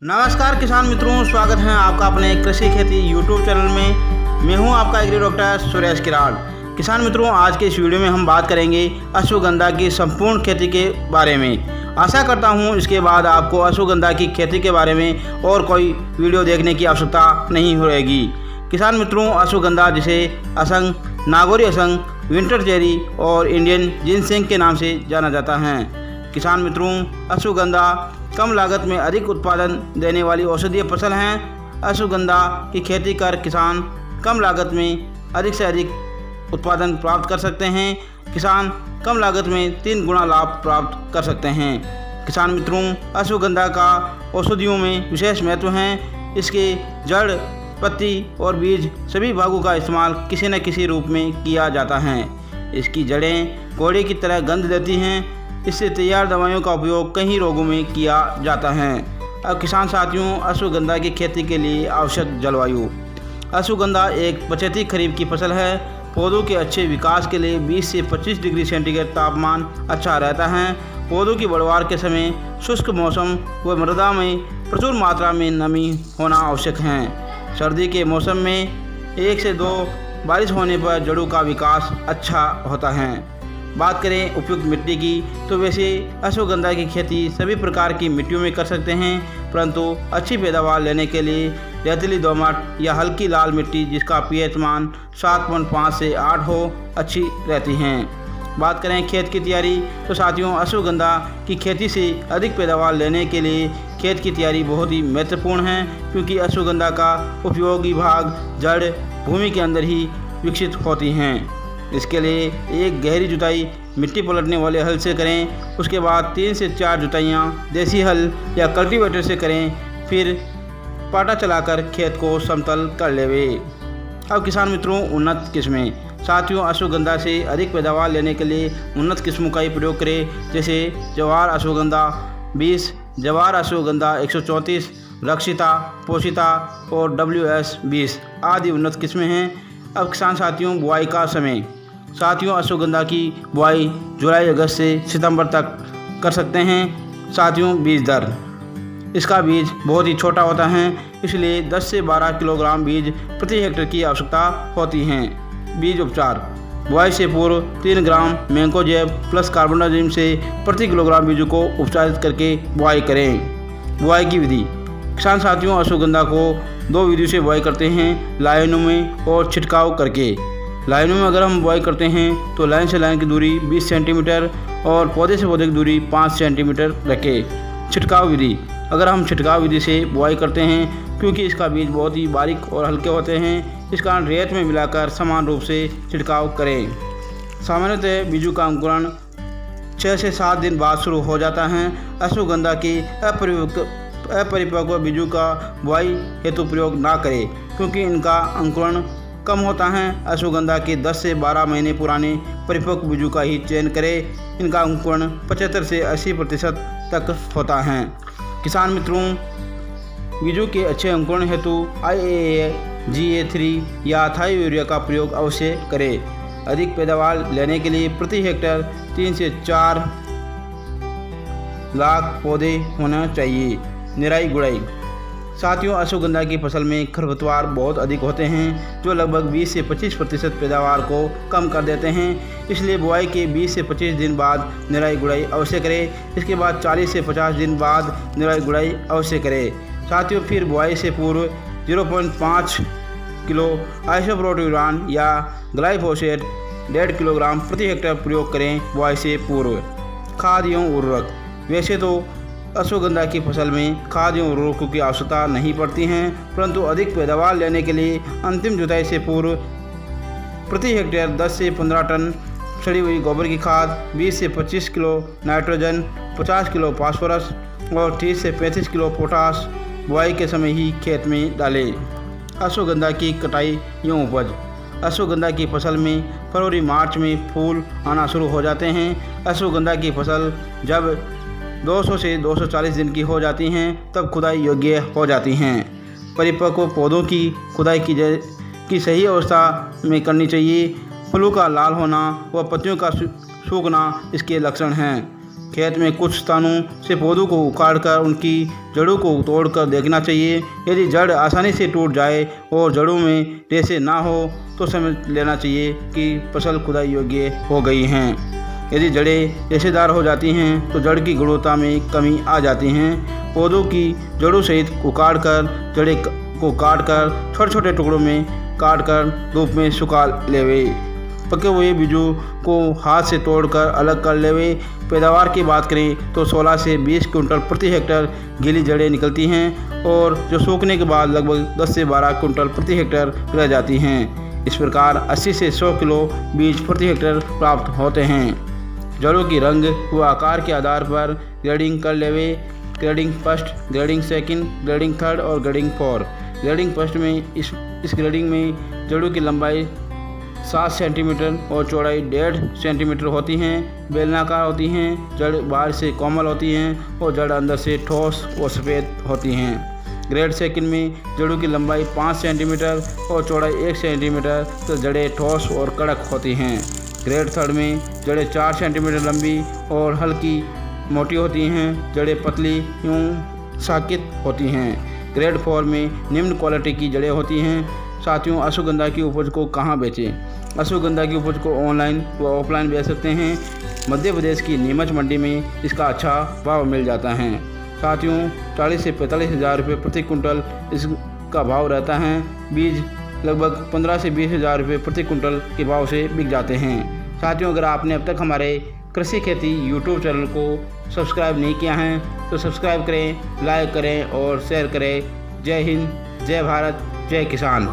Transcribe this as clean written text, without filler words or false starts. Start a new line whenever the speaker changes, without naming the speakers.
नमस्कार किसान मित्रों, स्वागत है आपका अपने कृषि खेती यूट्यूब चैनल में। मैं हूं आपका एग्री डॉक्टर सुरेश किराड़। किसान मित्रों, आज के इस वीडियो में हम बात करेंगे अश्वगंधा की संपूर्ण खेती के बारे में। आशा करता हूं इसके बाद आपको अश्वगंधा की खेती के बारे में और कोई वीडियो देखने की आवश्यकता नहीं रहेगी। किसान मित्रों, अश्वगंधा जिसे असंग, नागौरी असंग, विंटर चेरी और इंडियन जिनसेंग के नाम से जाना जाता है। किसान मित्रों, अश्वगंधा कम लागत में अधिक उत्पादन देने वाली औषधीय फसल हैं। अश्वगंधा की खेती कर किसान कम लागत में अधिक से अधिक उत्पादन प्राप्त कर सकते हैं। किसान कम लागत में 3 गुना लाभ प्राप्त कर सकते हैं। किसान मित्रों, अश्वगंधा का औषधियों में विशेष महत्व है। इसके जड़, पत्ती और बीज सभी भागों का इस्तेमाल किसी न किसी रूप में किया जाता है। इसकी जड़ें कोड़े की तरह गंध देती हैं। इससे तैयार दवाइयों का उपयोग कई रोगों में किया जाता है। अब किसान साथियों, अश्वगंधा की खेती के लिए आवश्यक जलवायु। अश्वगंधा एक पछेती खरीफ की फसल है। पौधों के अच्छे विकास के लिए 20 से 25 डिग्री सेंटीग्रेड तापमान अच्छा रहता है। पौधों की बढ़वार के समय शुष्क मौसम व मृदा में प्रचुर मात्रा में नमी होना आवश्यक है। सर्दी के मौसम में 1 से 2 बारिश होने पर जड़ों का विकास अच्छा होता है। बात करें उपयुक्त मिट्टी की, तो वैसे अश्वगंधा की खेती सभी प्रकार की मिट्टियों में कर सकते हैं, परंतु अच्छी पैदावार लेने के लिए रेतीली, दोमट या हल्की लाल मिट्टी जिसका पीएच मान 7.5 से 8 हो, अच्छी रहती हैं। बात करें खेत की तैयारी, तो साथियों, अश्वगंधा की खेती से अधिक पैदावार लेने के लिए खेत की तैयारी बहुत ही महत्वपूर्ण है, क्योंकि अश्वगंधा का उपयोगी भाग जड़ भूमि के अंदर ही विकसित होती हैं। इसके लिए एक गहरी जुताई मिट्टी पलटने वाले हल से करें। उसके बाद 3 से 4 जुताइयाँ देसी हल या कल्टीवेटर से करें। फिर पाटा चलाकर खेत को समतल कर लेवे। अब किसान मित्रों, उन्नत किस्में। साथियों, अश्वगंधा से अधिक पैदावार लेने के लिए उन्नत किस्मों का ही प्रयोग करें, जैसे जवार अश्वगंधा 20, जवार अश्वगंधा 134, रक्षिता, पोषिता और WS 20 आदि उन्नत किस्में हैं। अब किसान साथियों, बुआई का समय। साथियों, अश्वगंधा की बुआई जुलाई अगस्त से सितंबर तक कर सकते हैं। साथियों, बीज दर। इसका बीज बहुत ही छोटा होता है, इसलिए 10 से 12 किलोग्राम बीज प्रति हेक्टेयर की आवश्यकता होती है। बीज उपचार। बुआई से पूर्व 3 ग्राम मैंकोजेब प्लस कार्बोनाजिम से प्रति किलोग्राम बीजों को उपचारित करके बुआई करें। बुआई की विधि। किसान साथियों, अश्वगंधा को 2 विधियों से बुआई करते हैं, लाइनों में और छिड़काव करके। लाइनों में अगर हम बुआई करते हैं तो लाइन से लाइन की दूरी 20 सेंटीमीटर और पौधे से पौधे की दूरी 5 सेंटीमीटर रखें। छिड़काव विधि। अगर हम छिड़काव विधि से बुआई करते हैं, क्योंकि इसका बीज बहुत ही बारीक और हल्के होते हैं, इस कारण रेत में मिलाकर समान रूप से छिड़काव करें। सामान्यतः बीजों का अंकुरण 6 से 7 दिन बाद शुरू हो जाता है। अश्वगंधा के अपरिपक्व बीजों का बुआई हेतु प्रयोग ना करें, क्योंकि इनका अंकुरण कम होता है। अश्वगंधा के 10 से 12 महीने पुराने परिपक्व बीजों का ही चयन करें। इनका अंकुरण 75 से 80% तक होता है। किसान मित्रों, बीजों के अच्छे अंकुरण हेतु IAA, GA3 या थाई यूरिया का प्रयोग अवश्य करें। अधिक पैदावार लेने के लिए प्रति हेक्टेयर 3 से 4 लाख पौधे होना चाहिए। निराई गुड़ाई। साथियों, अश्वगंधा की फसल में खरपतवार बहुत अधिक होते हैं, जो लगभग 20 से 25% पैदावार को कम कर देते हैं। इसलिए बुआई के 20 से 25 दिन बाद निराई गुड़ाई अवश्य करें। इसके बाद 40 से 50 दिन बाद निराई गुड़ाई अवश्य करें। साथियों, फिर बुआई से पूर्व 0.5 किलो आइसोप्रोट्यूरान या ग्लाइफोसेट 1.5 किलोग्राम प्रति हेक्टेयर प्रयोग करें। बुआई से पूर्व। खाद एवं उर्वरक। वैसे तो अश्वगंधा की फसल में खाद एवं उर्वरकों की आवश्यकता नहीं पड़ती है, परंतु अधिक पैदावार लेने के लिए अंतिम जुताई से पूर्व प्रति हेक्टेयर 10 से 15 टन सड़ी हुई गोबर की खाद, 20 से 25 किलो नाइट्रोजन, 50 किलो फास्फोरस और 30 से 35 किलो पोटास बुआई के समय ही खेत में डालें। अश्वगंधा की कटाई एवं उपज। अश्वगंधा की फसल में फरवरी मार्च में फूल आना शुरू हो जाते हैं। अश्वगंधा की फसल जब 200 से 240 दिन की हो जाती हैं, तब खुदाई योग्य हो जाती हैं। परिपक्व पौधों की खुदाई की सही अवस्था में करनी चाहिए। फूलों का लाल होना व पत्तियों का सूखना इसके लक्षण हैं। खेत में कुछ स्थानों से पौधों को उखाड़कर उनकी जड़ों को तोड़कर देखना चाहिए। यदि जड़ आसानी से टूट जाए और जड़ों में रेशे ना हो तो समझ लेना चाहिए कि फसल खुदाई योग्य हो गई हैं। यदि जड़ें रेशेदार हो जाती हैं तो जड़ की गुणवत्ता में कमी आ जाती हैं। पौधों की जड़ों सहित उखाड़कर जड़ें को काटकर छोटे छोटे टुकड़ों में काटकर धूप में सुखा लेवे। पके हुए बीजों को हाथ से तोड़कर अलग कर लेवे। पैदावार की बात करें तो 16 से 20 कुंटल प्रति हेक्टेयर गीली जड़ें निकलती हैं और जो सूखने के बाद लगभग 10 से 12 कुंटल प्रति हेक्टेयर रह जाती हैं। इस प्रकार 80 से 100 किलो बीज प्रति हेक्टेयर प्राप्त होते हैं। जड़ों की रंग व आकार के आधार पर ग्रेडिंग कर लेवे। Grading first, grading second, grading third और ग्रेडिंग फोर। ग्रेडिंग फर्स्ट में इस ग्रेडिंग में जड़ों की लंबाई 7 सेंटीमीटर और चौड़ाई 1.5 सेंटीमीटर होती हैं। बेलनाकार होती हैं। जड़ बाहर से कोमल होती हैं और जड़ अंदर से ठोस व सफ़ेद होती हैं। ग्रेड सेकंड में जड़ों की लंबाई 5 सेंटीमीटर और चौड़ाई 1 सेंटीमीटर तो जड़ें ठोस और कड़क होती हैं। ग्रेड थर्ड में जड़ें 4 सेंटीमीटर लंबी और हल्की मोटी होती हैं। जड़ें पतली यूं साकित होती हैं। ग्रेड 4 में निम्न क्वालिटी की जड़ें होती हैं। साथियों, अश्वगंधा की उपज को कहाँ बेचें? अश्वगंधा की उपज को ऑनलाइन व ऑफलाइन बेच सकते हैं। मध्य प्रदेश की नीमच मंडी में इसका अच्छा भाव मिल जाता है। साथियों, 40 से 45 हज़ार रुपये प्रति कुंटल इसका भाव रहता है। बीज लगभग 15 से 20 हज़ार रुपये प्रति कुंटल के भाव से बिक जाते हैं। साथियों, अगर आपने अब तक हमारे कृषि खेती यूट्यूब चैनल को सब्सक्राइब नहीं किया है तो सब्सक्राइब करें, लाइक करें और शेयर करें। जय हिंद, जय भारत, जय किसान।